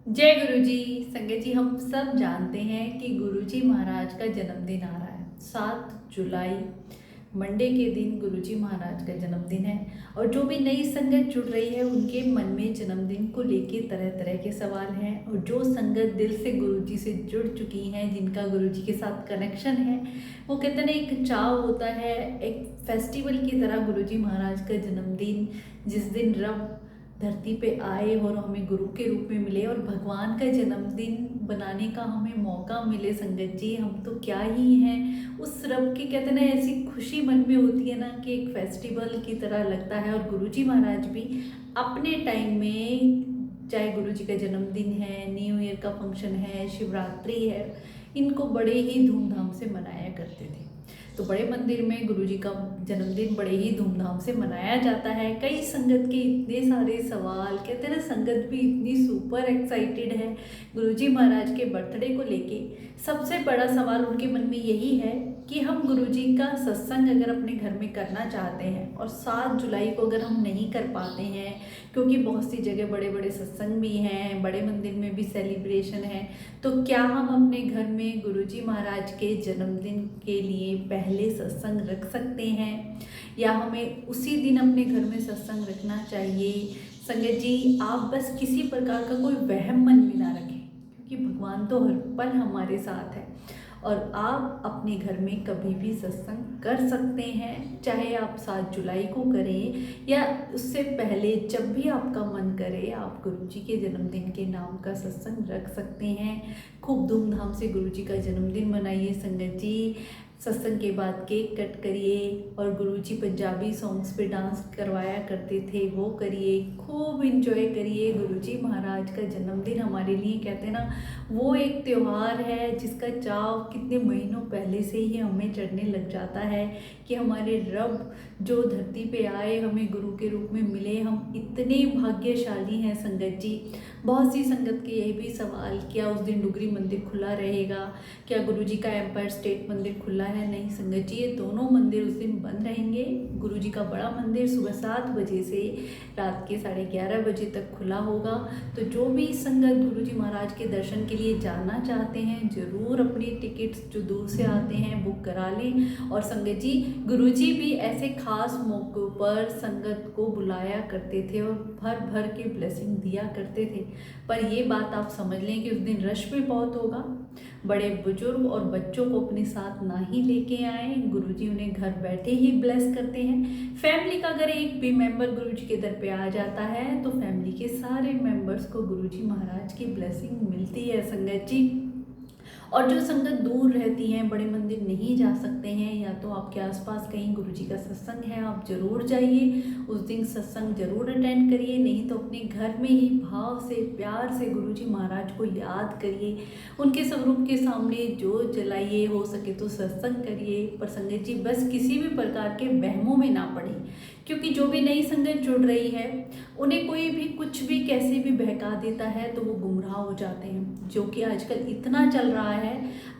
जय गुरुजी। संगत जी, हम सब जानते हैं कि गुरुजी महाराज का जन्मदिन आ रहा है 7 जुलाई। मंडे के दिन गुरुजी महाराज का जन्मदिन है। और जो भी नई संगत जुड़ रही है उनके मन में जन्मदिन को लेके तरह तरह के सवाल हैं। और जो संगत दिल से गुरुजी से जुड़ चुकी हैं, जिनका गुरुजी के साथ कनेक्शन है, वो कहते हैं ना, एक चाव होता है, एक फेस्टिवल की तरह गुरुजी महाराज का जन्मदिन, जिस दिन रब धरती पे आए और हमें गुरु के रूप में मिले और भगवान का जन्मदिन बनाने का हमें मौका मिले। संगत जी, हम तो क्या ही हैं, उस रब की कहते हैं ना, ऐसी खुशी मन में होती है ना कि एक फेस्टिवल की तरह लगता है। और गुरुजी महाराज भी अपने टाइम में, चाहे गुरुजी का जन्मदिन है, न्यू ईयर का फंक्शन है, शिवरात्रि है, इनको बड़े ही धूमधाम से मनाया करते थे। तो बड़े मंदिर में गुरुजी का जन्मदिन बड़े ही धूमधाम से मनाया जाता है। कई संगत के इतने सारे सवाल, कहते हैं ना, संगत भी इतनी सुपर एक्साइटेड है गुरुजी महाराज के बर्थडे को लेके। सबसे बड़ा सवाल उनके मन में यही है कि हम गुरुजी का सत्संग अगर अपने घर में करना चाहते हैं और 7 जुलाई को अगर हम नहीं कर पाते हैं, क्योंकि बहुत सी जगह बड़े बड़े सत्संग भी हैं, बड़े मंदिर में भी सेलिब्रेशन है, तो क्या हम अपने घर में गुरुजी महाराज के जन्मदिन के लिए पहले सत्संग रख सकते हैं, या हमें उसी दिन अपने घर में सत्संग रखना चाहिए? संगत जी, आप बस किसी प्रकार का कोई वहम मन में ना रखें, क्योंकि भगवान तो हर पल हमारे साथ है। और आप अपने घर में कभी भी सत्संग कर सकते हैं, चाहे आप 7 जुलाई को करें या उससे पहले, जब भी आपका मन करे आप गुरुजी के जन्मदिन के नाम का सत्संग रख सकते हैं। खूब धूमधाम से गुरुजी का जन्मदिन मनाइए संगत जी। सत्संग के बाद केक कट करिए और गुरुजी पंजाबी सॉन्ग्स पे डांस करवाया करते थे, वो करिए, खूब इंजॉय करिए। गुरुजी महाराज का जन्मदिन हमारे लिए, कहते हैं ना, वो एक त्यौहार है जिसका चाव कितने महीनों पहले से ही हमें चढ़ने लग जाता है कि हमारे रब जो धरती पे आए, हमें गुरु के रूप में मिले। हम इतने भाग्यशाली हैं संगत जी। बहुत सी संगत के ये भी सवाल, क्या उस दिन डुगरी मंदिर खुला रहेगा, क्या गुरुजी का एम्पायर स्टेट मंदिर खुला है? नहीं संगत जी, ये दोनों मंदिर उस दिन बंद रहेंगे। गुरुजी का बड़ा मंदिर सुबह 7 बजे से रात के 11:30 बजे तक खुला होगा। तो जो भी संगत गुरुजी महाराज के दर्शन के लिए जाना चाहते हैं, जरूर अपनी टिकट्स जो दूर से आते हैं बुक करा लें। और संगत जी, गुरुजी भी ऐसे खास मौक़ों पर संगत को बुलाया करते थे और भर भर के ब्लेसिंग दिया करते थे। पर ये बात आप समझ लें कि उस दिन रश भी बहुत होगा। बड़े बुजुर्ग और बच्चों को अपने साथ ना ही लेके आए, गुरुजी उन्हें घर बैठे ही ब्लेस करते हैं। फैमिली का अगर एक भी मेंबर गुरुजी के दर पे आ जाता है तो फैमिली के सारे मेंबर्स को गुरुजी महाराज की ब्लेसिंग मिलती है संगत जी। और जो संगत दूर रहती हैं, बड़े मंदिर नहीं जा सकते हैं, या तो आपके आसपास कहीं गुरुजी का सत्संग है, आप जरूर जाइए, उस दिन सत्संग जरूर अटेंड करिए। नहीं तो अपने घर में ही भाव से, प्यार से गुरुजी महाराज को याद करिए, उनके स्वरूप के सामने जोत जलाइए, हो सके तो सत्संग करिए। पर संगत जी, बस किसी भी प्रकार के वहमों में ना पड़े, क्योंकि जो भी नई संगत जुड़ रही है उन्हें कोई भी कुछ भी कैसे भी बहका देता है तो वो गुमराह हो जाते हैं, जो कि आजकल इतना चल रहा है।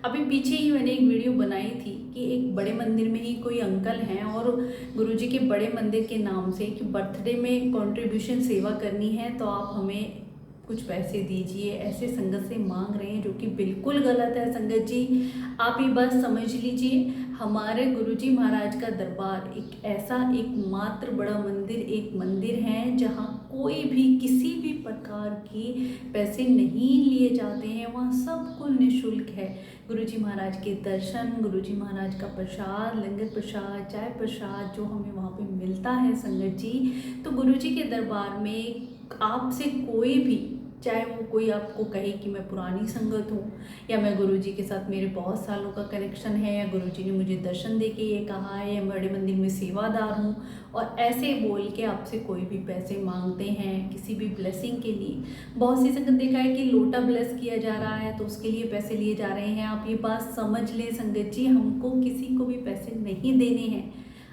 अभी पीछे ही मैंने एक वीडियो बनाई थी कि एक बड़े मंदिर में ही कोई अंकल हैं और गुरुजी के बड़े मंदिर के नाम से कि बर्थडे में कंट्रीब्यूशन सेवा करनी है तो आप हमें कुछ पैसे दीजिए, ऐसे संगत से मांग रहे हैं, जो कि बिल्कुल गलत है संगत जी। आप ये बात समझ लीजिए, हमारे गुरुजी महाराज का दरबार एक ऐसा एकमात्र बड़ा मंदिर, एक मंदिर है जहाँ कोई भी किसी भी प्रकार की पैसे नहीं लिए जाते हैं, वहाँ सब कुछ निःशुल्क है। गुरुजी महाराज के दर्शन, गुरुजी महाराज का प्रसाद, लंगर प्रसाद, चाय प्रसाद जो हमें वहाँ पे मिलता है संगत जी। तो गुरुजी के दरबार में आपसे कोई भी, चाहे वो कोई आपको कहे कि मैं पुरानी संगत हूँ, या मैं गुरुजी के साथ मेरे बहुत सालों का कनेक्शन है, या गुरुजी ने मुझे दर्शन दे के ये कहा है, या बड़े मंदिर में सेवादार हूँ, और ऐसे बोल के आपसे कोई भी पैसे मांगते हैं किसी भी ब्लेसिंग के लिए। बहुत सी संगत देखा है कि लोटा ब्लेस किया जा रहा है तो उसके लिए पैसे लिए जा रहे हैं। आप ये बात समझ लें संगत जी, हमको किसी को भी पैसे नहीं देने हैं।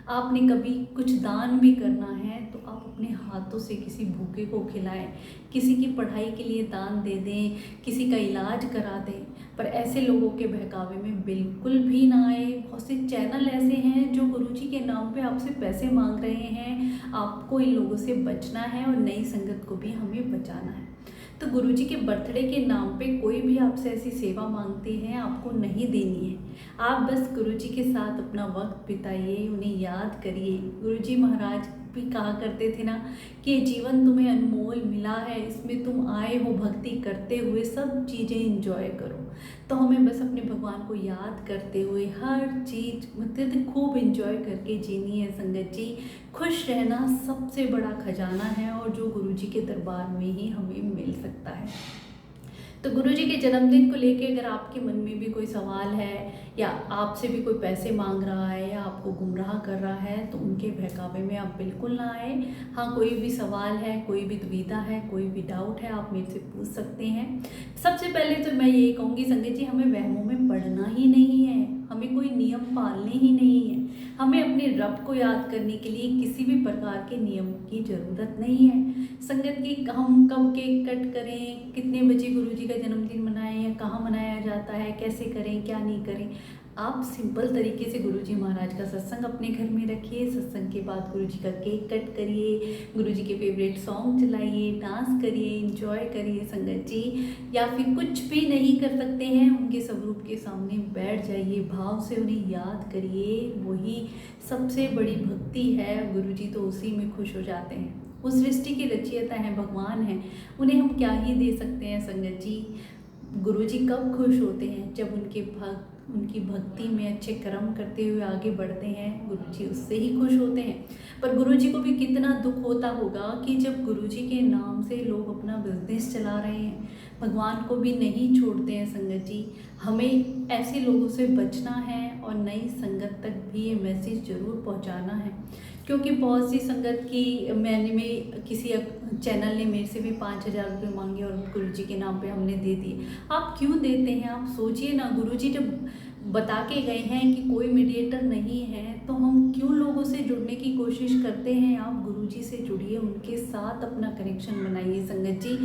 आपने कभी कुछ दान भी करना है तो आप अपने हाथों से किसी भूखे को खिलाएं, किसी की पढ़ाई के लिए दान दे दें, किसी का इलाज करा दें। पर ऐसे लोगों के बहकावे में बिल्कुल भी ना आए। बहुत से चैनल ऐसे हैं जो गुरुजी के नाम पे आपसे पैसे मांग रहे हैं। आपको इन लोगों से बचना है और नई संगत को भी हमें बचाना है। तो गुरुजी के बर्थडे के नाम पे कोई भी आपसे ऐसी सेवा मांगते हैं, आपको नहीं देनी है। आप बस गुरुजी के साथ अपना वक्त बिताइए, उन्हें याद करिए। गुरुजी महाराज भी कहा करते थे ना कि ये जीवन तुम्हें अनमोल मिला है, इसमें तुम आए हो भक्ति करते हुए, सब चीज़ें इंजॉय करो। तो हमें बस अपने भगवान को याद करते हुए हर चीज़ मतलब खूब इंजॉय करके जीनी है संगत जी। खुश रहना सबसे बड़ा खजाना है और जो गुरुजी के दरबार में ही हमें मिल सकता है। तो गुरुजी के जन्मदिन को लेके अगर आपके मन में भी कोई सवाल है या आपसे भी कोई पैसे मांग रहा है या आपको गुमराह कर रहा है, तो उनके बहकावे में आप बिल्कुल ना आए। हाँ, कोई भी सवाल है, कोई भी दुविधा है, कोई भी डाउट है, आप मेरे से पूछ सकते हैं। सबसे पहले तो मैं यही कहूँगी संगत जी, हमें वहमों में पड़ना ही नहीं है, हमें कोई नियम पालने ही नहीं है। हमें अपने रब को याद करने के लिए किसी भी प्रकार के नियम की ज़रूरत नहीं है। संगत की हम कब केक कट करें, कितने बजे गुरुजी का जन्मदिन मनाएं या कहाँ मनाया जाता है, कैसे करें क्या नहीं करें, आप सिंपल तरीके से गुरुजी महाराज का सत्संग अपने घर में रखिए। सत्संग के बाद गुरुजी का केक कट करिए, गुरुजी के फेवरेट सॉन्ग चलाइए, डांस करिए, इंजॉय करिए संगत जी। या फिर कुछ भी नहीं कर सकते हैं, उनके स्वरूप के सामने बैठ जाइए, भाव से उन्हें याद करिए। वही सबसे बड़ी भक्ति है। गुरुजी तो उसी में खुश हो जाते हैं। उस सृष्टि की रचयिता हैं, भगवान हैं, उन्हें हम क्या ही दे सकते हैं संगत जी। गुरुजी कब खुश होते हैं? जब उनकी भक्ति में अच्छे कर्म करते हुए आगे बढ़ते हैं, गुरुजी उससे ही खुश होते हैं। पर गुरुजी को भी कितना दुख होता होगा कि जब गुरुजी के नाम से लोग अपना बिजनेस चला रहे हैं, भगवान को भी नहीं छोड़ते हैं संगत जी। हमें ऐसे लोगों से बचना है और नई संगत तक भी ये मैसेज ज़रूर पहुंचाना है। क्योंकि बहुत सी संगत की में किसी चैनल ने मेरे से भी 5,000 रुपये मांगे और गुरुजी के नाम पे हमने दे दिए। आप क्यों देते हैं? आप सोचिए ना, गुरुजी जब बता के गए हैं कि कोई मीडिएटर नहीं है, तो हम क्यों लोगों से जुड़ने की कोशिश करते हैं? आप गुरुजी से जुड़िए, उनके साथ अपना कनेक्शन बनाइए संगत जी।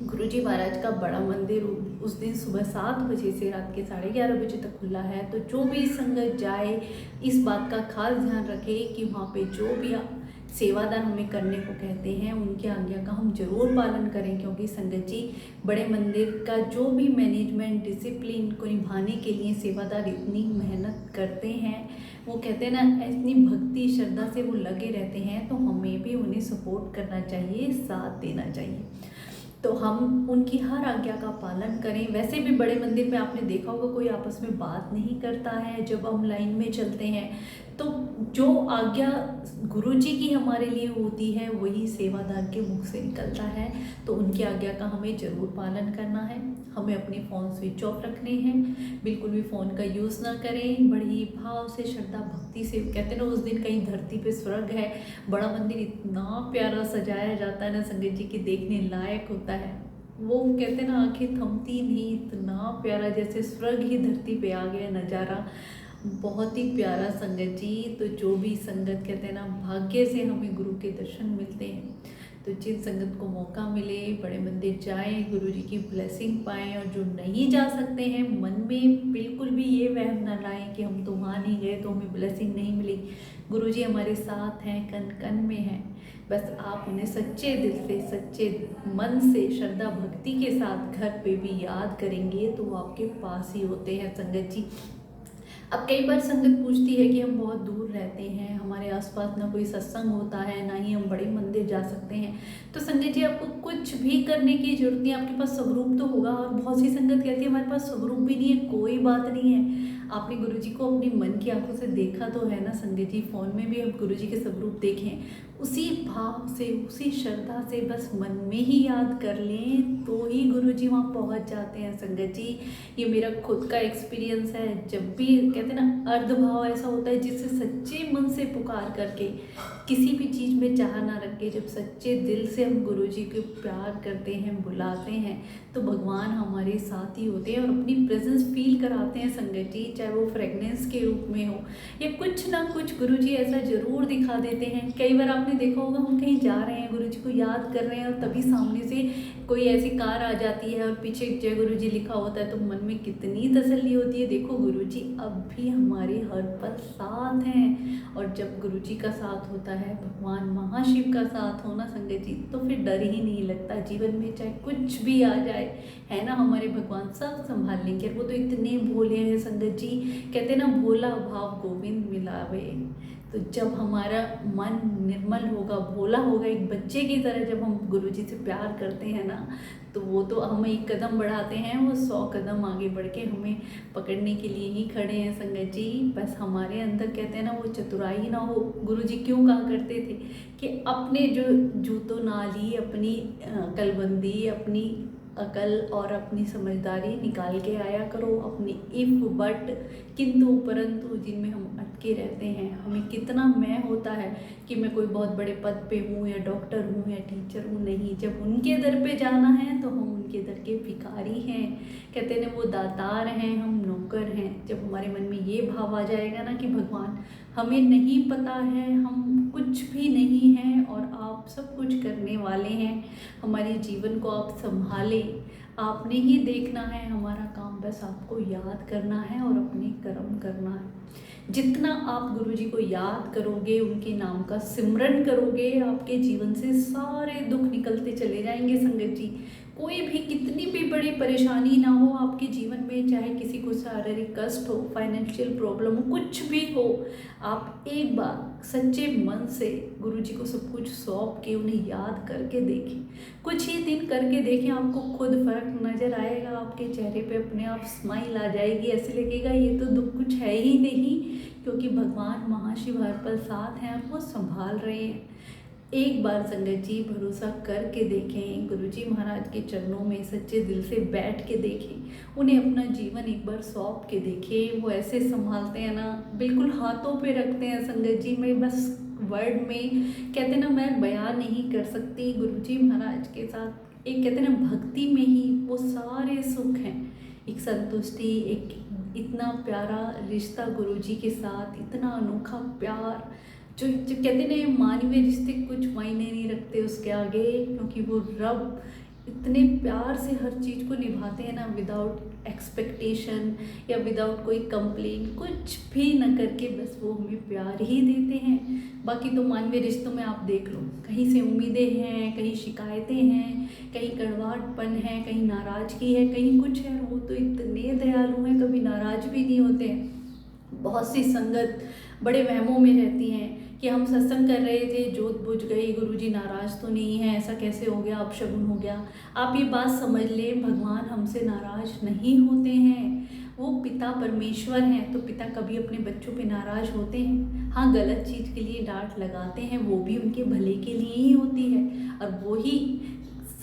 गुरुजी महाराज का बड़ा मंदिर उस दिन सुबह 7 बजे से रात के 11:30 बजे तक खुला है। तो जो भी संगत जाए, इस बात का खास ध्यान रखे कि वहाँ पे जो भी सेवादान हमें करने को कहते हैं, उनकी आज्ञा का हम जरूर पालन करें। क्योंकि संगत जी, बड़े मंदिर का जो भी मैनेजमेंट डिसिप्लिन को निभाने के लिए सेवादार इतनी मेहनत करते हैं, वो कहते हैं ना, इतनी भक्ति श्रद्धा से वो लगे रहते हैं, तो हमें भी उन्हें सपोर्ट करना चाहिए, साथ देना चाहिए। तो हम उनकी हर आज्ञा का पालन करें। वैसे भी बड़े मंदिर में आपने देखा होगा कोई आपस में बात नहीं करता है जब हम लाइन में चलते हैं। तो जो आज्ञा गुरुजी की हमारे लिए होती है, वही सेवादार के मुख से निकलता है। तो उनकी आज्ञा का हमें ज़रूर पालन करना है। हमें अपने फ़ोन स्विच ऑफ रखने हैं, बिल्कुल भी फ़ोन का यूज़ ना करें। बड़ी भाव से, श्रद्धा भक्ति से, कहते हैं ना, उस दिन कहीं धरती पे स्वर्ग है। बड़ा मंदिर इतना प्यारा सजाया जाता है ना संगत जी की, देखने लायक होता है। वो कहते हैं ना, आंखें थमती नहीं, इतना प्यारा, जैसे स्वर्ग ही धरती पे आ गया नज़ारा। बहुत ही प्यारा संगत जी। तो जो भी संगत, कहते हैं ना, भाग्य से हमें गुरु के दर्शन मिलते हैं। तो जिन संगत को मौका मिले, बड़े मंदिर जाएं, गुरु जी की ब्लेसिंग पाएं। और जो नहीं जा सकते हैं, मन में बिल्कुल भी ये वहम न लाएं कि हम तो वहाँ नहीं गए तो हमें ब्लेसिंग नहीं मिली। गुरु जी हमारे साथ हैं, कन कन में हैं। बस आप उन्हें सच्चे दिल से, सच्चे मन से, श्रद्धा भक्ति के साथ घर पे भी याद करेंगे तो वो आपके पास ही होते हैं संगत जी। अब कई बार संगत पूछती है कि हम बहुत दूर रहते हैं, हमारे आसपास ना कोई सत्संग होता है, ना ही हम बड़े मंदिर जा सकते हैं। तो संगत जी, आपको कुछ भी करने की जरूरत नहीं, आपके पास स्वरूप तो होगा। और बहुत सी संगत कहती है हमारे पास स्वरूप भी नहीं है। कोई बात नहीं है, आपने गुरुजी को अपनी मन की आंखों से देखा तो है ना संगत जी। फ़ोन में भी हम गुरुजी के स्वरूप देखें, उसी भाव से, उसी श्रद्धा से बस मन में ही याद कर लें तो ही गुरुजी वहाँ पहुँच जाते हैं संगत जी। ये मेरा खुद का एक्सपीरियंस है। जब भी, कहते हैं ना, अर्धभाव ऐसा होता है जिससे सच्चे मन से पुकार करके, किसी भी चीज़ में चाह ना रख के, जब सच्चे दिल से हम गुरुजी को प्यार करते हैं, बुलाते हैं, तो भगवान हमारे साथ ही होते हैं और अपनी प्रेजेंस फील कराते हैं संगत जी। चाहे वो फ्रेगनेंस के रूप में हो या कुछ ना कुछ गुरुजी ऐसा ज़रूर दिखा देते हैं। कई बार आप आपने देखा होगा, हम कहीं जा रहे हैं, गुरुजी को याद कर रहे हैं और तभी सामने से कोई ऐसी कार आ जाती है और पीछे जय गुरुजी लिखा होता है, तो मन में कितनी तसल्ली होती है। देखो गुरुजी अब भी हमारे हर पल साथ हैं, और जब गुरुजी का साथ होता है, भगवान महाशिव का साथ होना संगत जी, तो फिर डर ही नहीं लगता जीवन में, चाहे कुछ भी आ जाए, है ना। हमारे भगवान सब संभाल लेंगे। वो तो इतने भोले हैं संगत जी, कहते हैं ना, भोला भाव गोविंद मिलावे। तो जब हमारा मन निर्मल होगा, भोला होगा, एक बच्चे की तरह जब हम गुरुजी से प्यार करते हैं ना, तो वो तो हम एक कदम बढ़ाते हैं, वो 100 कदम आगे बढ़ के हमें पकड़ने के लिए ही खड़े हैं संगत जी। बस हमारे अंदर कहते हैं ना वो चतुराई ना हो। गुरुजी क्यों कहा करते थे कि अपने जो जूतों नाली, अपनी कलबंदी, अपनी अकल और अपनी समझदारी निकाल के आया करो, अपनी इफ बट किंतु परंतु जिनमें हम अटके रहते हैं। हमें कितना मैं होता है कि मैं कोई बहुत बड़े पद पे हूँ या डॉक्टर हूँ या टीचर हूँ, नहीं। जब उनके दर पे जाना है तो हम उनके दर के भिखारी हैं। कहते हैं वो दातार हैं, हम नौकर हैं। जब हमारे मन में ये भाव आ जाएगा ना कि भगवान हमें नहीं पता है, हम कुछ भी नहीं हैं और आप सब कुछ करने वाले हैं, हमारे जीवन को आप संभालें, आपने ही देखना है, हमारा काम बस आपको याद करना है और अपने कर्म करना है। जितना आप गुरुजी को याद करोगे, उनके नाम का सिमरन करोगे, आपके जीवन से सारे दुख निकलते चले जाएंगे संगत जी। कोई भी कितनी भी बड़ी परेशानी ना हो आपके जीवन में, चाहे किसी को शारीरिक कष्ट हो, फाइनेंशियल प्रॉब्लम हो, कुछ भी हो, आप एक बार सच्चे मन से गुरुजी को सब कुछ सौंप के उन्हें याद करके देखें। कुछ ही दिन करके देखें, आपको खुद फर्क नज़र आएगा, आपके चेहरे पे अपने आप स्माइल आ जाएगी। ऐसे लगेगा ये तो दुख कुछ है ही नहीं, क्योंकि भगवान महाशिव हर पल साथ हैं और वो संभाल रहे हैं। एक बार संगत जी भरोसा करके देखें, गुरुजी महाराज के चरणों में सच्चे दिल से बैठ के देखें, उन्हें अपना जीवन एक बार सौंप के देखें। वो ऐसे संभालते हैं ना, बिल्कुल हाथों पे रखते हैं संगत जी। मैं बस वर्ड में कहते हैं ना, मैं बयान नहीं कर सकती गुरुजी महाराज के साथ। एक कहते हैं ना, भक्ति में ही वो सारे सुख हैं, एक संतुष्टि, एक इतना प्यारा रिश्ता गुरुजी के साथ, इतना अनोखा प्यार, जो कहते हैं ना मानवीय रिश्ते कुछ मायने नहीं रखते उसके आगे, क्योंकि वो रब इतने प्यार से हर चीज़ को निभाते हैं ना, विदाउट एक्सपेक्टेशन या विदाउट कोई कंप्लेन, कुछ भी न करके बस वो हमें प्यार ही देते हैं। बाकी तो मानवीय रिश्तों में आप देख लो, कहीं से उम्मीदें हैं, कहीं शिकायतें हैं, कहीं कड़वाहटपन है, कहीं नाराज़गी है, कहीं कुछ है। वो तो इतने दयालु हैं, कभी नाराज़ भी नहीं होते हैं। बहुत सी संगत बड़े वहमों में रहती हैं कि हम सत्संग कर रहे थे, जोत बुझ गई, गुरुजी नाराज़ तो नहीं है, ऐसा कैसे हो गया, अपशगुन हो गया। आप ये बात समझ लें, भगवान हमसे नाराज़ नहीं होते हैं। वो पिता परमेश्वर हैं, तो पिता कभी अपने बच्चों पे नाराज़ होते हैं? हाँ, गलत चीज़ के लिए डांट लगाते हैं, वो भी उनके भले के लिए ही होती है, और वो ही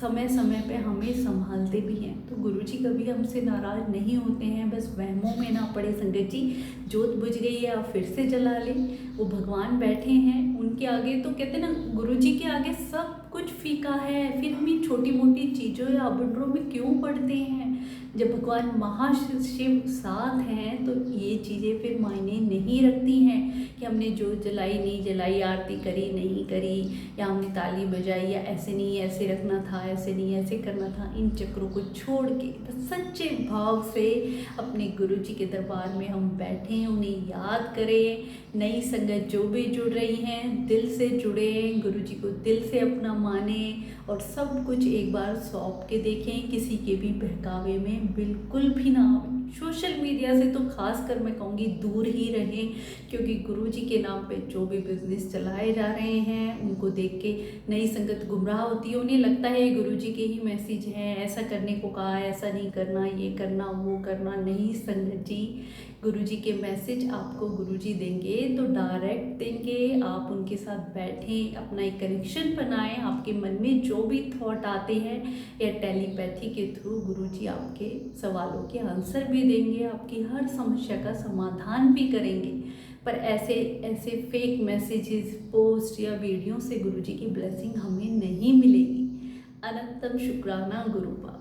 समय समय पे हमें संभालते भी हैं। तो गुरुजी कभी हमसे नाराज़ नहीं होते हैं। बस वहमों में ना पड़े संगत जी। जोत बुझ गई है, आप फिर से जला लें, वो भगवान बैठे हैं, उनके आगे तो कहते हैं ना, गुरुजी के आगे सब कुछ फीका है। फिर हम इन छोटी मोटी चीज़ों या अबडरों में क्यों पड़ते हैं? जब भगवान महाशिव साथ हैं तो ये चीज़ें फिर मायने नहीं रखती हैं कि हमने जोत जलाई नहीं जलाई, आरती करी नहीं करी, या हमने ताली बजाई, या ऐसे नहीं ऐसे रखना था, ऐसे नहीं ऐसे करना था। इन चक्रों को छोड़ के बस सच्चे भाव से अपने गुरुजी के दरबार में हम बैठें, उन्हें याद करें। नई संगत जो भी जुड़ रही हैं, दिल से जुड़े, गुरुजी को दिल से अपना माने और सब कुछ एक बार सौंप के देखें। किसी के भी बहकावे में बिल्कुल भी ना आवे। सोशल मीडिया से तो खास कर मैं कहूँगी दूर ही रहें, क्योंकि गुरुजी के नाम पे जो भी बिजनेस चलाए जा रहे हैं, उनको देख के नई संगत गुमराह होती है। उन्हें लगता है गुरुजी के ही मैसेज हैं, ऐसा करने को कहा, ऐसा नहीं करना, ये करना, वो करना। नहीं संगत जी, गुरुजी के मैसेज आपको गुरुजी देंगे तो डायरेक्ट देंगे। आप उनके साथ बैठें, अपना एक कनेक्शन बनाएं। आपके मन में जो भी थॉट आते हैं या टेलीपैथी के थ्रू गुरुजी आपके सवालों के आंसर भी देंगे, आपकी हर समस्या का समाधान भी करेंगे। पर ऐसे ऐसे फेक मैसेजेस, पोस्ट या वीडियो से गुरुजी की ब्लेसिंग हमें नहीं मिलेगी। अनंतम शुक्राना गुरुपा।